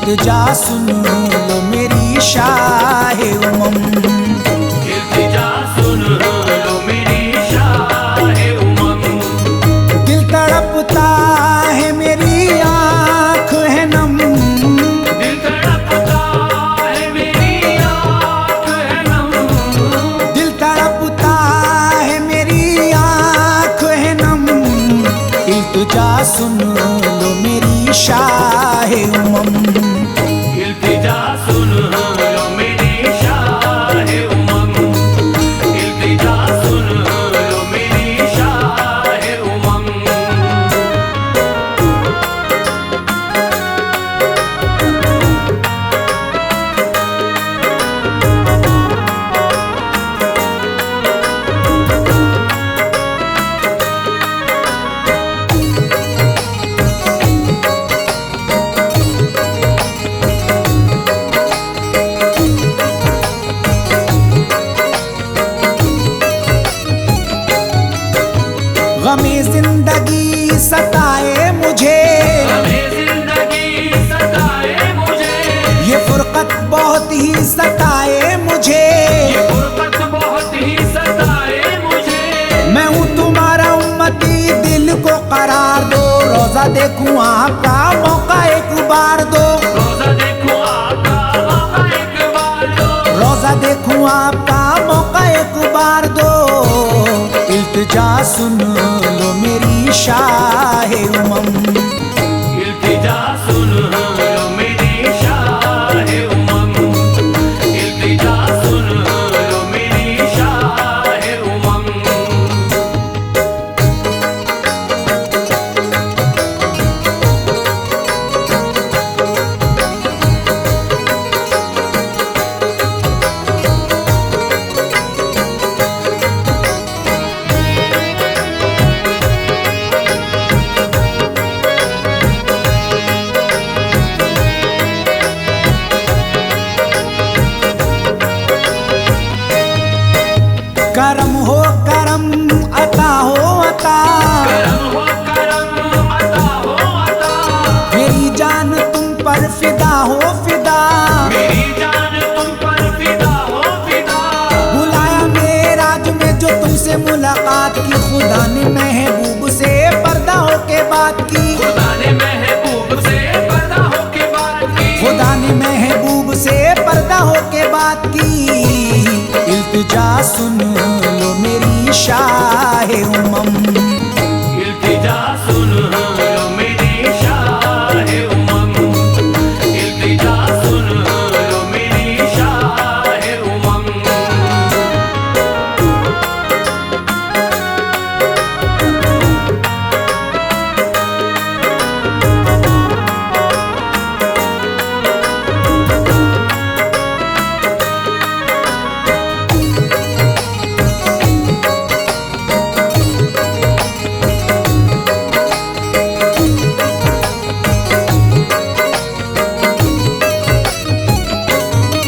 इल्तिजा सुन लो मेरी शाहे उमम, इल्तिजा सुन लो मेरी शाहे उमम। दिल तड़पता है मेरी आँख है नम, दिल तड़पता है मेरी आँख है नम, दिल तड़पता है मेरी आँख है नम। इल्तिजा सुन लो मेरी शाहे उमम, इल्तिजा सुन लो मेरी शाहे उमम, इल्तिजा सुन लो मेरी शाहे उमम। गमे जिंदगी सताए मुझे, हमें जिंदगी सताए मुझे, ये फुरकत बहुत ही सताए मुझे। ये गुर्बत बहुत ही सताए मुझे। मैं हूँ तुम्हारा उम्मती, दिल को करार दो, रोजा देखूं आपका मौका एक बार दो, रोजा देखो आपका मौका एक बार दो, रोजा देखूं आपका मौका एक बार दो। इल्तिजा सुन लो मेरी शाहे उमम, इल्तिजा सुन लो मेरी शाहे उमम, इल्तिजा सुन लो मेरी शाहे उमम। करम हो करम, अता हो अता, करम हो करम, अता हो अता, मेरी जान तुम पर फिदा हो फिदा। मेरी जान तुम पर फिदा हो फिदा। बुलाया मेराज में जो तुमसे मुलाकात की, खुदा ने महबूब से पर्दा हो के बात की, खुदा ने महबूब से पर्दा हो के बात की, खुदा ने महबूब से पर्दा हो के बात की। इल्तिजा सुन लो मेरी शाहे उमम, इल्तिजा सुन लो मेरी शाहे उमम, इल्तिजा सुन लो मेरी शाहे उमम।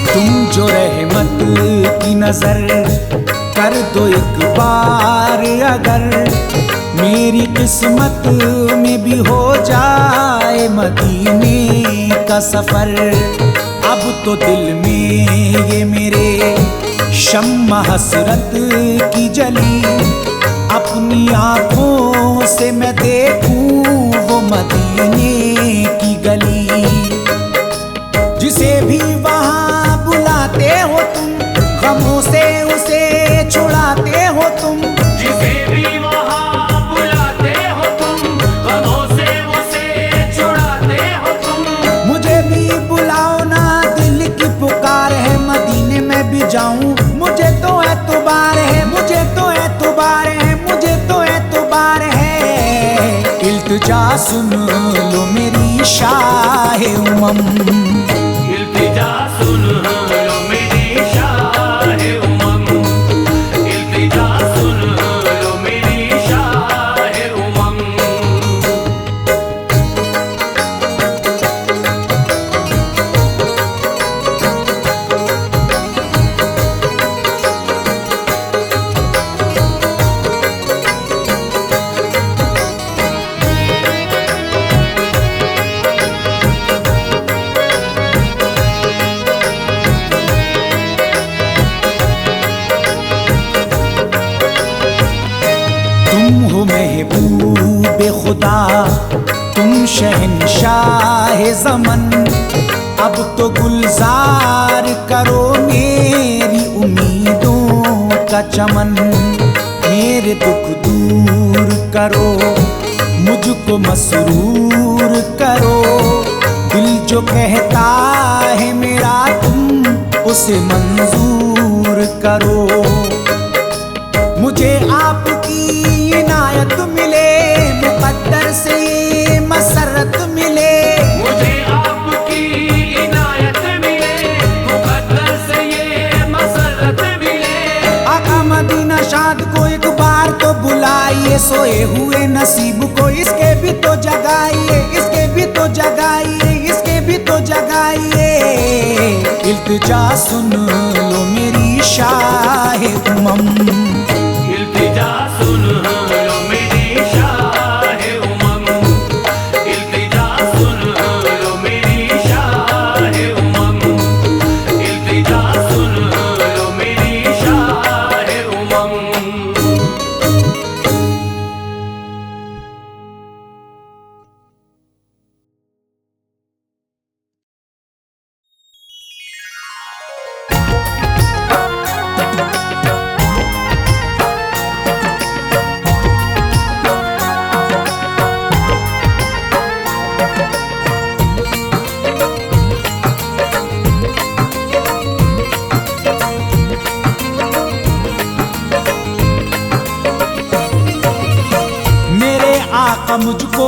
तुम जो रहमत की नजर कर दो एक बार, अगर मेरी किस्मत में भी हो जाए मदीने का सफर। अब तो दिल में ये मेरे शम्मा हसरत की जली, अपनी आंखों से मैं देखूं वो मदीने की गली। जिसे भी वहाँ बुलाते हो तुम, गमों से उसे छुड़ाते हो तुम, जिसे भी वहाँ बुलाते हो तुम, गमों से उसे छुड़ाते हो तुम। मुझे भी बुलाओ ना, दिल की पुकार है, मदीने में भी जाऊं मुझे तो एतबार है, मुझे तो एतबार है, मुझे तो एतबार है। इल्तिजा सुन लो मेरी शाहे उमम, इल्तिजा सुन लो मेरी शाहे उमम, इल्तिजा सुन लो मेरी शाहे उमम। शहंशाह ज़मन, अब तो गुलजार करो मेरी उम्मीदों का चमन। मेरे दुख दूर करो, मुझको मसरूर करो, दिल जो कहता है मेरा तुम उसे मंजूर करो। मुझे आपकी इनायत मिले, मुक़द्दर से ये मसरत मिले। मुझे आपकी इनायत मिले, मुक़द्दर से ये मसरत मिले। आका मदीना शाद को एक बार तो बुलाइए, सोए हुए नसीब को इसके भी तो जगाइए, इसके भी तो जगाइए, इसके भी तो जगाइए। इल्तिजा सुन लो मेरी शाह उमम, इल्तिजा सुन लो मेरी शाह उमम, इल्तिजा सुन लो मेरी शाह उमम, इल्तिजा सुन लो मेरी शाह उमम। आका मुझको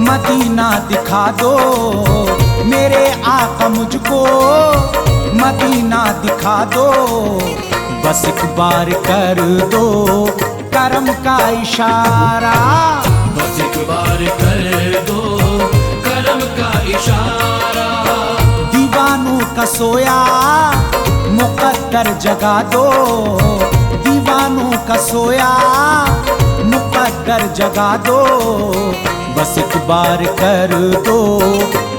मदीना दिखा दो, मेरे आका मुझको मदीना दिखा दो। बस एक बार कर दो करम का इशारा, बस एक बार कर दो करम का इशारा। दीवानों का सोया मुक़द्दर जगा दो, दीवानों का सोया मुक़द्दर जगा दो। बस एक बार कर दो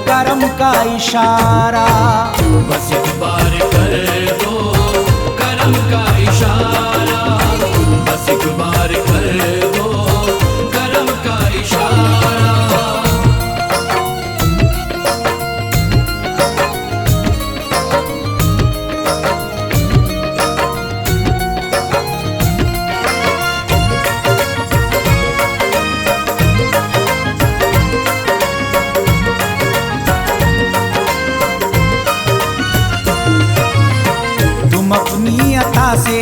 करम का इशारा, बस एक बार कर दो करम का इशारा, बस एक बार कर दो करम का इशारा। अपनी अता से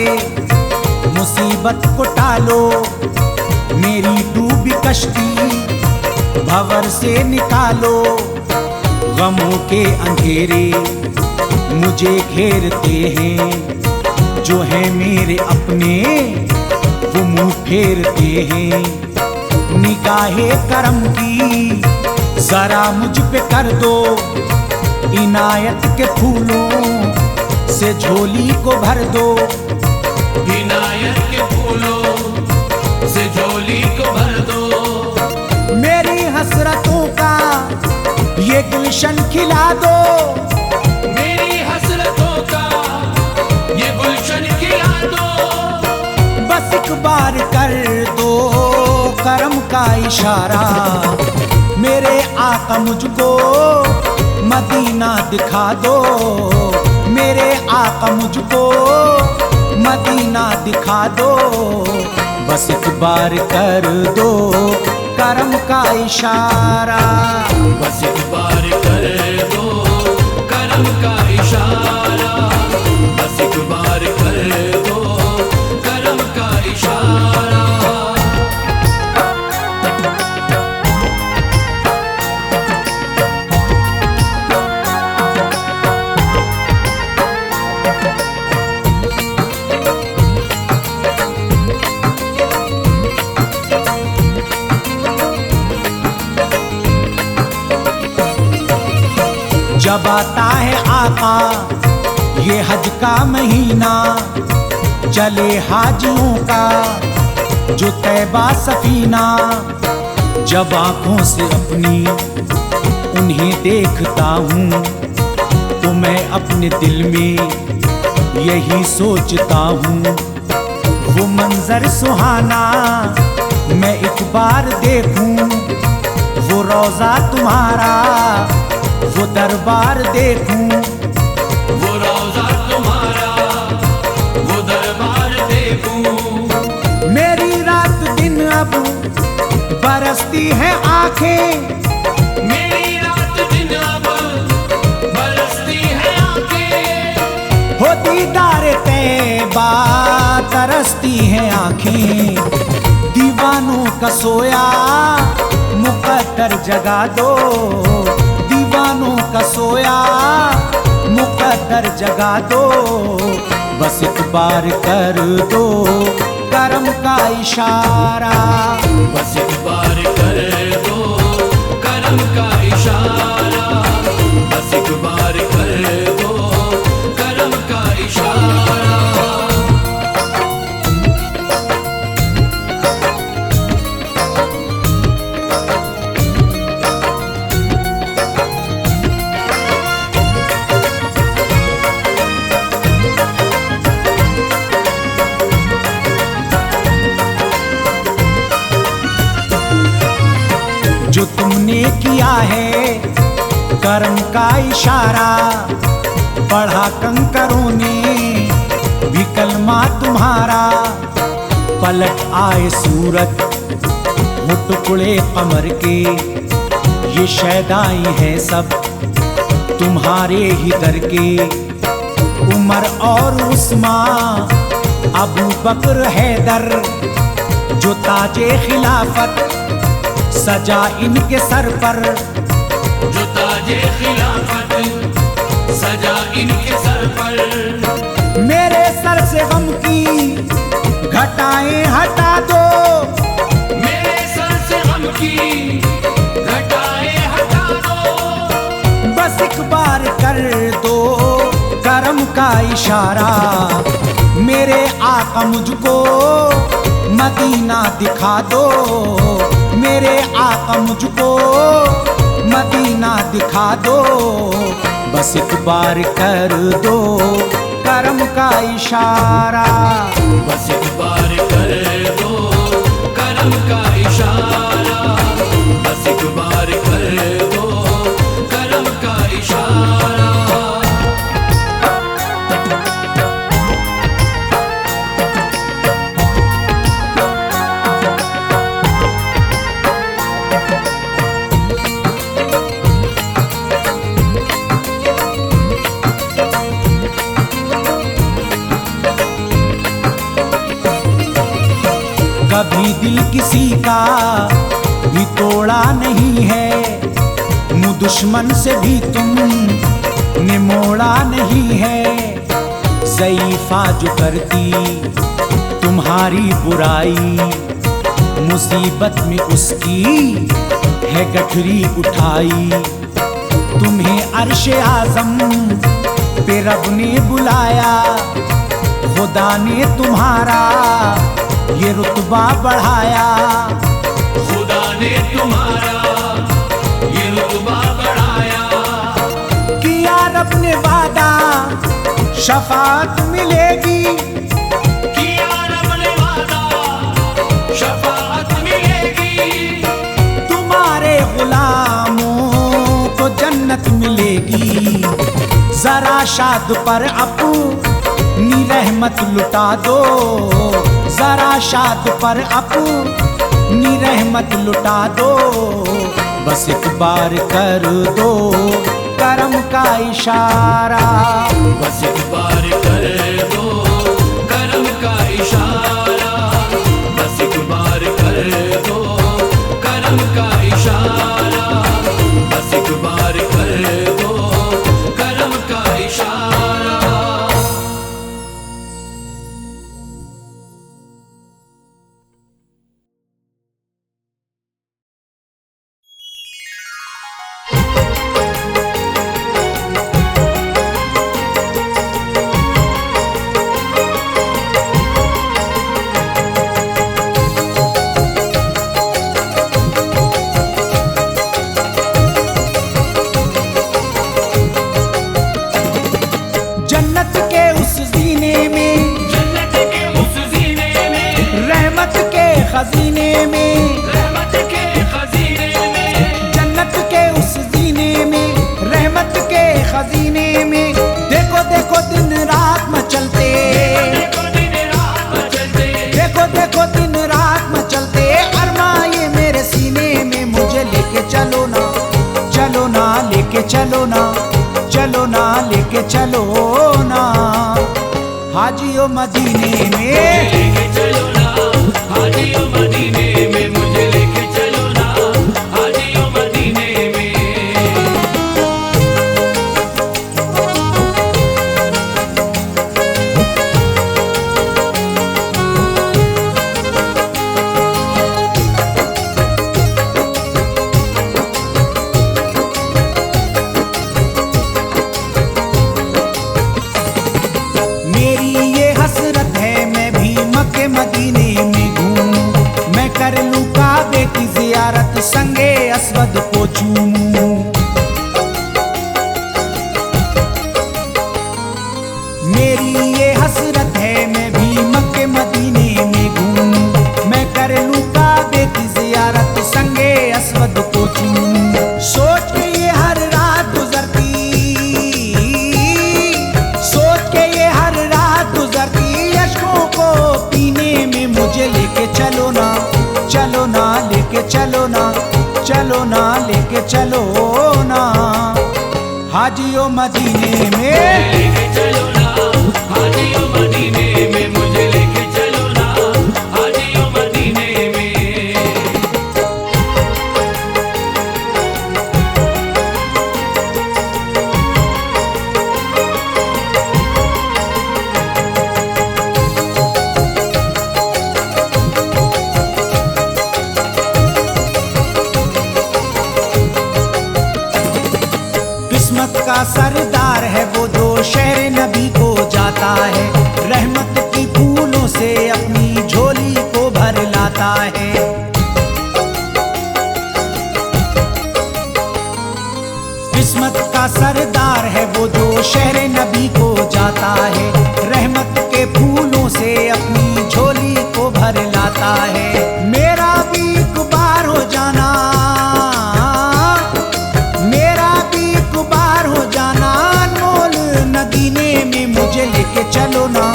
मुसीबत को टालो, मेरी डूबी कश्ती भंवर से निकालो। गमों के अंधेरे मुझे घेरते हैं, जो है मेरे अपने वो मुंह फेरते हैं। निगाहे करम की जरा मुझ पे कर दो, इनायत के फूलों से झोली को भर दो, इनायत के फूलों से झोली को भर दो। मेरी हसरतों का ये गुलशन खिला दो, मेरी हसरतों का ये गुलशन खिला दो। बस एक बार कर दो करम का इशारा, मेरे आका मुझको मदीना दिखा दो, मेरे आका मुझको मदीना दिखा दो। बस एक बार कर दो करम का इशारा, बस एक बार कर दो करम का इशारा, बस एक बार कर दो करम का इशारा। जब आता है आका ये हज का महीना, चले हाजियों का जो तैबा सफीना। जब आँखों से अपनी उन्हें देखता हूँ तो मैं अपने दिल में यही सोचता हूँ, वो मंजर सुहाना मैं एक बार देखूं, वो रोजा तुम्हारा, वो दरबार देखूं, वो रोजा तुम्हारा, वो दरबार देखूं। मेरी रात दिन अब बरसती है आंखें, मेरी रात दिन अब बरसती है आंखें। हो दीदार तैबा तरसती हैं आंखें। दीवानों का सोया मुकद्दर जगा दो, दीवानों का सोया मुकद्दर जगा दो। बस एक बार कर दो करम का इशारा, बस एक बार कर दो करम का इशारा, बस एक बार कर दो करम का इशारा। जो तुमने किया है कर्म का इशारा, पढ़ा कंकरों ने भी कलमा तुम्हारा। पलट आए सूरत हो टुकड़े कमर के, ये शैदाई है सब तुम्हारे ही दर के। उमर और उस्मान, अबू बकर हैदर, जो ताजे खिलाफत सजा इनके सर पर, जो ताजे खिलाफत सजा इनके सर पर। मेरे सर से गम की घटाएं हटा दो, मेरे सर से गम की घटाएं हटा दो। बस एक बार कर दो करम का इशारा। मेरे आका मुझको मदीना दिखा दो, मेरे आका मुझको मदीना दिखा दो। बस एक बार कर दो करम का इशारा, बस एक बार कर दो करम का इशारा, बस एक बार कर दो करम का इशारा। कभी दिल किसी का भी तोड़ा नहीं है, मुँह दुश्मन से भी तुमने मोड़ा नहीं है। ज़ईफ़ा जो करती तुम्हारी बुराई, मुसीबत में उसकी है गठरी उठाई। तुम्हें अर्शे आज़म पे रब ने बुलाया, खुदा ने तुम्हारा ये रुतबा बढ़ाया। खुदा ने तुम्हारा ये रुतबा बढ़ाया। किया रब ने वादा शफाअत मिलेगी, किया रब ने वादा शफाअत मिलेगी। तुम्हारे गुलामों को जन्नत मिलेगी। जरा शाद पर अपनी रहमत लुटा दो, जरा शाद पर अपनी रहमत लुटा दो। बस एक बार कर दो करम का इशारा, बस एक बार कर दो करम का इशारा, बस एक बार कर दो करम का इशारा, बस एक बार कर दो करम का इशारा। खजीने में, रहमत के खजीने में, मदीने में। देखो देखो दिन रात मचलते, देखो दिन रात मचलते, देखो देखो दिन रात मचलते, अरमा ये मेरे सीने में। मुझे लेके चलो ना, चलो ना, लेके चलो ना, चलो ना, लेके चलो ना, हाजियो मदीने में। लेके चलो ना हाजियो मदीने में, मुझे लेके चलो ना हाजियो मदीने में। मेरी ये हसरत है मैं भी मक्के मदीने में घूमूं, मैं कर लूं काबे की जियारत, संगे अस्वद को चूमूं। मेरी ये हसरत है मैं भी मक्के मदीने में घूमूं, मैं कर लूं काबे की जियारत, संगे अस्वद को चूमूं। सोच के ये हर रात गुजरती, सोच के ये हर रात गुजरती, अश्कों को पीने में। मुझे लेके चलो ना, चलो ना, लेके चलो ना, चलो ना, लेके चलो ना, हाजियो मदीने में। लेके चलो ना हाजियो मदीने में, मुझे लेके चलो ना हाजियो मदीने में। किस्मत का सरदार है वो जो शहर नबी को जाता है, रहमत की फूलों से अपनी झोली को भर लाता है। किस्मत का सरदार है वो जो शहर नबी को जाता है, रहमत के फूलों से अपनी झोली को भर लाता है। मेरा भी एक बार हो जाना, मेरा भी एक बार हो जाना अनमोल नगीने में। मुझे लेके चलो ना,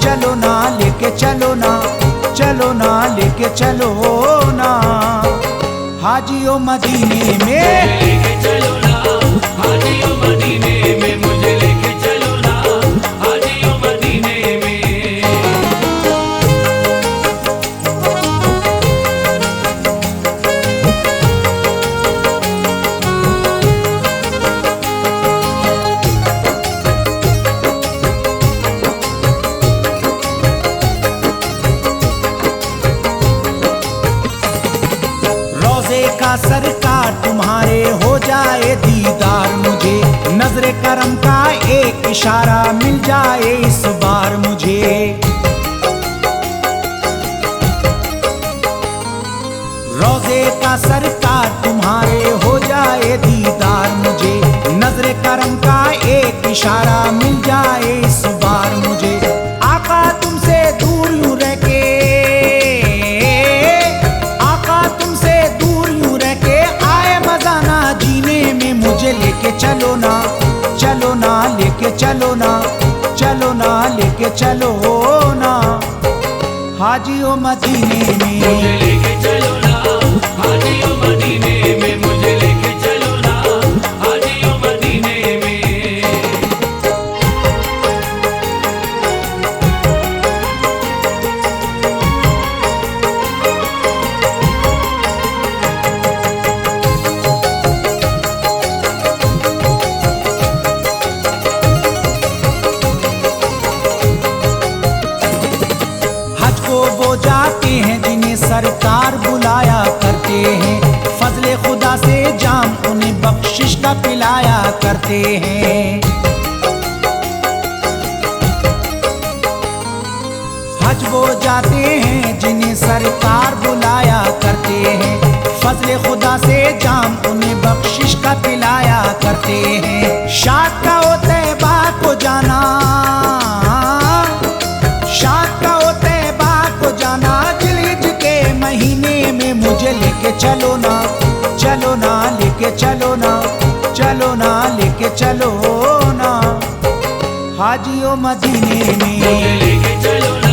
चलो ना, लेके चलो ना, चलो ना, लेके चलो ना, हाजियो मदीने में। लेके चलो ना हाजियो मदीने में, मुझे लेके चलो ना हाजियो मदीने में। रोज़े का सरकार तुम्हारे हो जाए दीदार मुझे, नजरे करम का एक इशारा मिल जाए इस बार मुझे। रोज़े का सरकार तुम्हारे हो जाए दीदार मुझे, नजरे करम का एक इशारा मिल जाए इस बार मुझे। आका तुमसे दूर यूं रह के, आका तुमसे दूर यूं रह के, आए मजा ना जीने में। मुझे लेके चलो ना, चलो ना, लेके चलो ना, चलो ना, लेके चलो ना, हाजियो मदीने मुझे में। लेके चलो ना हाजियो मदीने में, मुझे लेके चलो ना हाजियो मदीने में। हज को वो जाते हैं जिन्हें सरकार बुलाया करते हैं, फजले खुदा से जाम उन्हें बख्शिश का पिलाया करते हैं। हज वो जाते हैं जिन्हें सरकार बुलाया करते हैं, फजले खुदा से जाम उन्हें बख्शिश का पिलाया करते हैं। शाद का ओ तैबा को जाना, शाद का ओ तैबा को जाना, जिलहिज के महीने में। मुझे लेके चलो ना, चलो ना, लेके चलो ना, चलो ना, लेके चलो ना, हाजियो मदीने मुझे में। लेके चलो ना